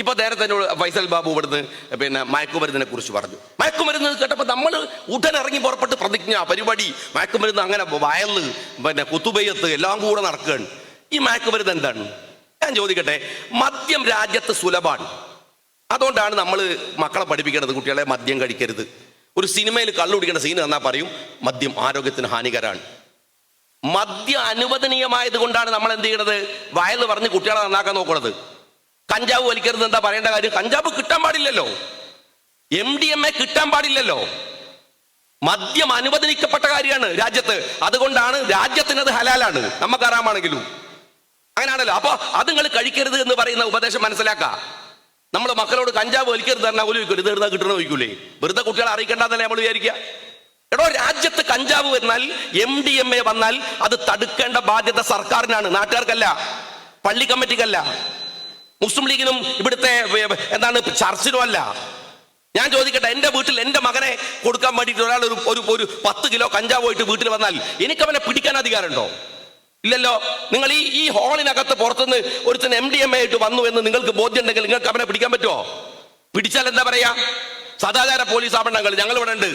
ഇപ്പൊ നേരത്തെ ഫൈസൽ ബാബു ഇവിടുന്ന് പിന്നെ മയക്കുമരുന്നിനെ കുറിച്ച് പറഞ്ഞു. മയക്കുമരുന്ന് കേട്ടപ്പോൾ നമ്മൾ ഉടൻ ഇറങ്ങി പുറപ്പെട്ട് പ്രതിജ്ഞ പരിപാടി, മയക്കുമരുന്ന് അങ്ങനെ വയല് പിന്നെ കുത്തുബയ്യത്ത് എല്ലാം കൂടെ നടക്കുകയാണ്. ഈ മയക്കുമരുന്ന് എന്താണ്? ഞാൻ ചോദിക്കട്ടെ, മദ്യം രാജ്യത്ത് സുലഭമാണ്. അതുകൊണ്ടാണ് നമ്മൾ മക്കളെ പഠിപ്പിക്കേണ്ടത്, കുട്ടികളെ മദ്യം കഴിക്കരുത്. ഒരു സിനിമയിൽ കള്ളു കുടിക്കേണ്ട സീൻ തന്നാൽ പറയും മദ്യം ആരോഗ്യത്തിന് ഹാനികരമാണ്. മദ്യം അനുവദനീയമായത് കൊണ്ടാണ് നമ്മൾ എന്ത് ചെയ്യണത്? വയല് പറഞ്ഞ് കുട്ടികളെ നന്നാക്കാൻ നോക്കുന്നത്. കഞ്ചാവ് വലിക്കരുത് എന്താ പറയേണ്ട കാര്യം? കഞ്ചാവ് കിട്ടാൻ പാടില്ലല്ലോ, MDMA കിട്ടാൻ പാടില്ലല്ലോ. മദ്യം അനുവദനിക്കപ്പെട്ട കാര്യമാണ് രാജ്യത്ത്. അതുകൊണ്ടാണ് രാജ്യത്തിനത് ഹലാലാണ്, നമുക്ക് ഹറാമാണെങ്കിലും. അങ്ങനെയാണല്ലോ. അപ്പൊ അത് നിങ്ങൾ കഴിക്കരുത് എന്ന് പറയുന്ന ഉപദേശം മനസ്സിലാക്കുക. നമ്മൾ മക്കളോട് കഞ്ചാവ് വലിക്കരുത് പറഞ്ഞാൽ ഒരു ഇത് എഴുതാ കിട്ടണ ചോദിക്കൂലേ? വെറുതെ കുട്ടികളെ അറിയിക്കേണ്ടെന്നല്ലേ നമ്മൾ വിചാരിക്കുക? എടോ, രാജ്യത്ത് കഞ്ചാവ് വന്നാൽ, MDMA വന്നാൽ അത് തടുക്കേണ്ട ബാധ്യത സർക്കാരിനാണ്, നാട്ടുകാർക്കല്ല, പള്ളി കമ്മിറ്റിക്കല്ല, മുസ്ലിം ലീഗിനും ഇവിടുത്തെ എന്താണ് ചർച്ചിനും അല്ല. ഞാൻ ചോദിക്കട്ടെ, എൻ്റെ വീട്ടിൽ എൻ്റെ മകനെ കൊടുക്കാൻ വേണ്ടിയിട്ട് ഒരാൾ ഒരു 10 കിലോ കഞ്ചാവ് പോയിട്ട് വീട്ടിൽ വന്നാൽ എനിക്ക് അവനെ പിടിക്കാൻ അധികാരമുണ്ടോ? ഇല്ലല്ലോ. നിങ്ങൾ ഈ ഹാളിനകത്ത് പുറത്തുനിന്ന് ഒരുത്തൻ MDMA ആയിട്ട് വന്നു എന്ന് നിങ്ങൾക്ക് ബോധ്യം ഉണ്ടെങ്കിൽ നിങ്ങൾക്ക് അവനെ പിടിക്കാൻ പറ്റുമോ? പിടിച്ചാൽ എന്താ പറയാ? സദാചാര പോലീസ് ആവണങ്ങൾ ഞങ്ങൾ ഇവിടെ ഉണ്ട്.